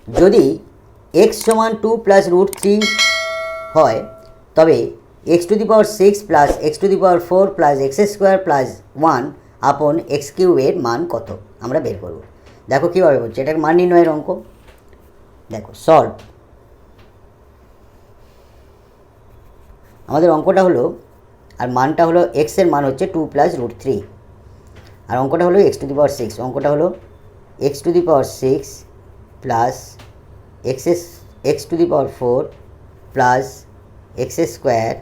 যদি এক্স সমান 2 plus root 3 হয় তবে x to the power 6 plus x to the power 4 plus x square plus 1 আপন x কিউবের মান কত আমরা বের করব। দেখো কীভাবে হচ্ছে, এটার মান নির্ণয়ের অঙ্ক। দেখো সলভ। আমাদের অঙ্কটা হলো, আর মানটা হলো এক্সের মান হচ্ছে 2 প্লাস রুট 3, আর অঙ্কটা হলো এক্স টু দি পাওয়ার 6। অঙ্কটা হলো x to the power 6 plus x to the power 4 plus x square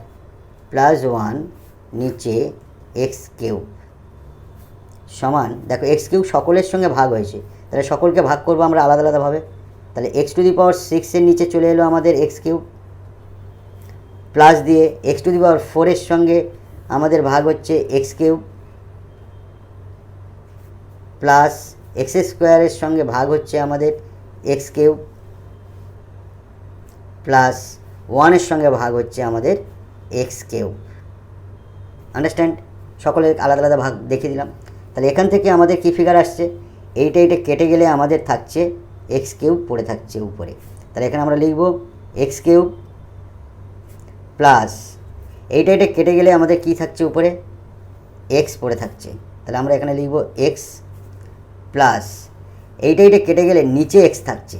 plus 1 নিচে এক্স কিউব সমান, দেখো এক্স কিউব সকলের সঙ্গে ভাগ হয়েছে, তাহলে সকলকে ভাগ করবো আমরা আলাদা আলাদাভাবে। তাহলে এক্স টু দি পাওয়ার 6-এর নিচে চলে এলো আমাদের এক্স কিউব, প্লাস দিয়ে এক্স টু দি পাওয়ার 4-এর সঙ্গে আমাদের ভাগ হচ্ছে এক্স কিউব, প্লাস এক্স স্কোয়ারের সঙ্গে ভাগ হচ্ছে আমাদের এক্স কিউব, প্লাস 1-এর সঙ্গে ভাগ হচ্ছে আমাদের এক্স কিউব। আন্ডারস্ট্যান্ড? সকলের আলাদা আলাদা ভাগ দেখিয়ে দিলাম। তাহলে এখান থেকে আমাদের কী ফিগার আসছে, এইটা কেটে গেলে আমাদের থাকছে এক্স কিউব পড়ে থাকছে উপরে। তাহলে এখানে আমরা লিখব এক্স কিউব প্লাস এইটা কেটে গেলে আমাদের কি থাকছে উপরে, এক্স পড়ে থাকছে। তাহলে আমরা এখানে লিখব এক্স প্লাস এইটা কেটে গেলে নিচে এক্স থাকছে,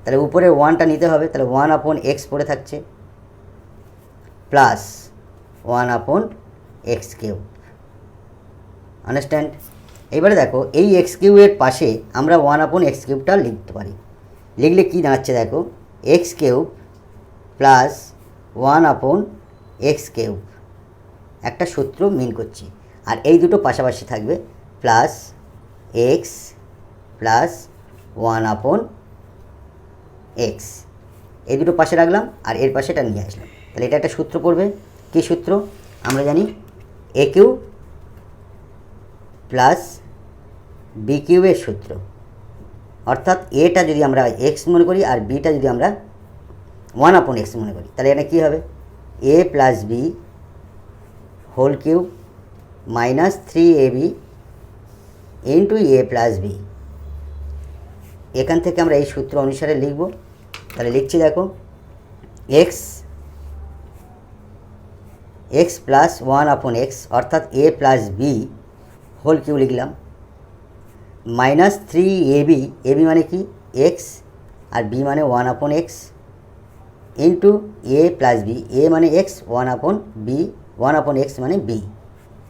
তাহলে উপরে 1টা নিতে হবে, তাহলে 1 আপন এক্স পড়ে থাকছে প্লাস 1 আপন এক্স কিউব। আন্ডারস্ট্যান্ড? এইবারে দেখো এই এক্স কিউবের পাশে আমরা 1 আপন এক্স কিউবটা লিখতে পারি। লিখলে কী দাঁড়াচ্ছে দেখো, এক্স কিউব প্লাস 1 আপন এক্স কিউব, একটা সূত্র মিন করছি, আর এই দুটো পাশাপাশি থাকবে, প্লাস এক্স প্লাস 1 আপন এক্স, এই দুটো পাশে রাখলাম আর এর পাশে এটা নিয়ে আসলাম। তাহলে এটা একটা সূত্র পড়বে। কী সূত্র? আমরা জানি এ কিউব প্লাস বি কিউবের সূত্র, অর্থাৎ এটা যদি আমরা এক্স মনে করি আর বিটা যদি আমরা 1 আপন এক্স মনে করি, তাহলে এটা কী হবে, A plus B whole cube minus 3ab into A plus B. এখান থেকে আমরা এই সূত্র অনুসারে লিখব। তাহলে লিখছি দেখো, এক্স প্লাস 1 আপন এক্স অর্থাৎ এ প্লাস বি হোল কিউব লিখলাম, মাইনাস 3ab, এবি মানে কি এক্স আর বি মানে 1 আপন x, into A plus B, এ মানে এক্স, 1 আপন বি, 1 আপন এক্স মানে বি,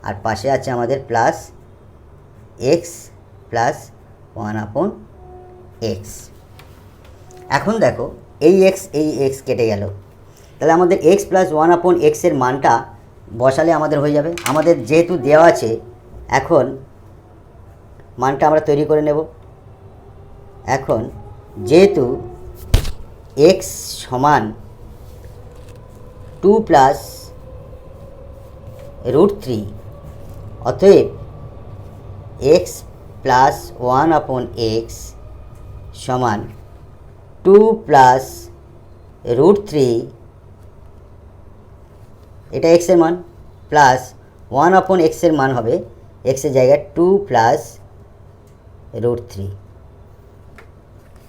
আর পাশে আছে আমাদের প্লাস এক্স প্লাস 1 আপন এক্স। এখন দেখো এই এক্স কেটে গেল, তাহলে আমাদের এক্স প্লাস 1 আপন এক্সের মানটা বসালে আমাদের হয়ে যাবে। আমাদের যেহেতু দেওয়া আছে, এখন মানটা আমরা তৈরি করে নেব। এখন যেহেতু এক্স সমান 2 প্লাস রুট 3, অতএব এক্স প্লাস 1 আপন এক্স সমান 2 প্লাস রুট 3, এটা এক্সের মান, প্লাস 1 আপন এক্সের মান হবে এক্সের জায়গায় 2 প্লাস রুট 3।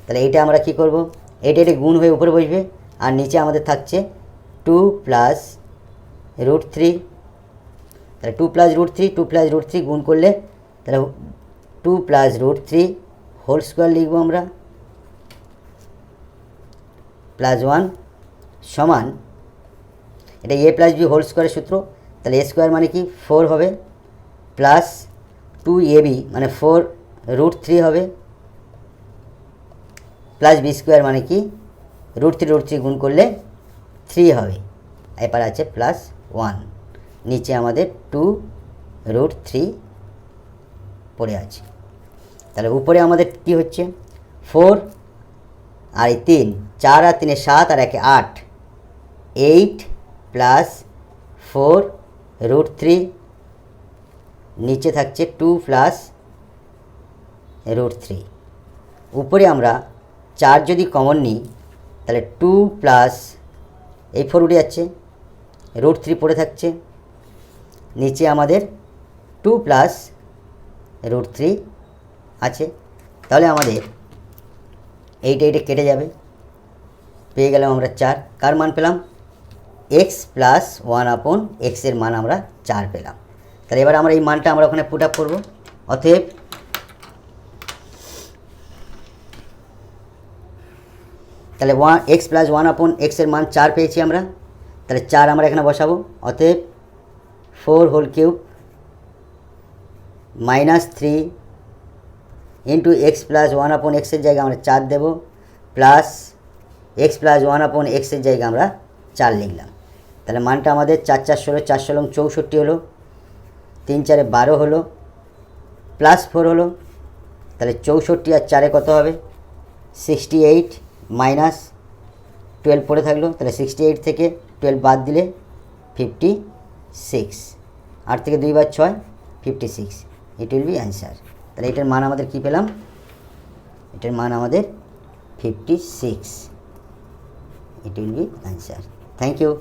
তাহলে এইটা আমরা কী করব, এটা গুণ হয়ে উপরে বসবে, আর নিচে আমাদের থাকছে 2 প্লাস রুট 3। তাহলে 2 প্লাস রুট 3 গুণ করলে তাহলে 2 প্লাস রুট 3 হোল স্কোয়ার লিখব আমরা, প্লাস 1 সমান, এটা এ প্লাস বি হোল স্কোয়ারের সূত্র, তাহলে এ স্কোয়ার মানে কি 4 হবে, প্লাস 2ab মানে 4 রুট 3 হবে, প্লাস বি স্কোয়ার মানে কি রুট 3 গুণ করলে 3 হবে, এবার আছে প্লাস 1, নিচে আমাদের 2 রুট 3 পড়ে আছে। তাহলে উপরে আমাদের কি হচ্ছে 4 আর 3, 4 আর 3 7 আর 1 8, 8 প্লাস 4 রুট 3, নিচে থাকছে 2 প্লাস রুট 3। উপরে আমরা 4 যদি কমন নিই তাহলে 2 প্লাস এই 4 উঠে যাচ্ছে, রুট 3 পড়ে থাকছে, নিচে আমাদের 2 প্লাস রুট 3 আছে। তাহলে আমাদের এইটা এইটা কেটে যাবে, পেয়ে গেলাম আমরা 4। কার মান পেলাম? এক্স প্লাস 1/x এর মান আমরা 4 পেলাম। তাহলে এবার আমরা এই মানটা আমরা ওখানে পুট আপ করবো। অতএব তাহলে এক্স প্লাস 1/x এর মান 4 পেয়েছি আমরা, তাহলে 4 আমরা এখানে বসাবো। অতএব 4 whole cube -3 into x plus 1/x এর জায়গায় আমরা 4 দেবো, প্লাস এক্স প্লাস 1/x এর জায়গায় আমরা 4 লিখলাম। তাহলে মানটা আমাদের 4 4 16, 4 16 64 হলো, 3 4 12 হলো, প্লাস 4 হলো। তাহলে 64 আর 4 কত হবে? 68 মাইনাস 12 পড়ে থাকলো, তাহলে 68 থেকে 12 বাদ দিলে 56। 8 থেকে 2 বার 6, 56। It will be answer. তাহলে এটার মান আমাদের কী পেলাম? এটার মান আমাদের 56। It will be answer. Thank you.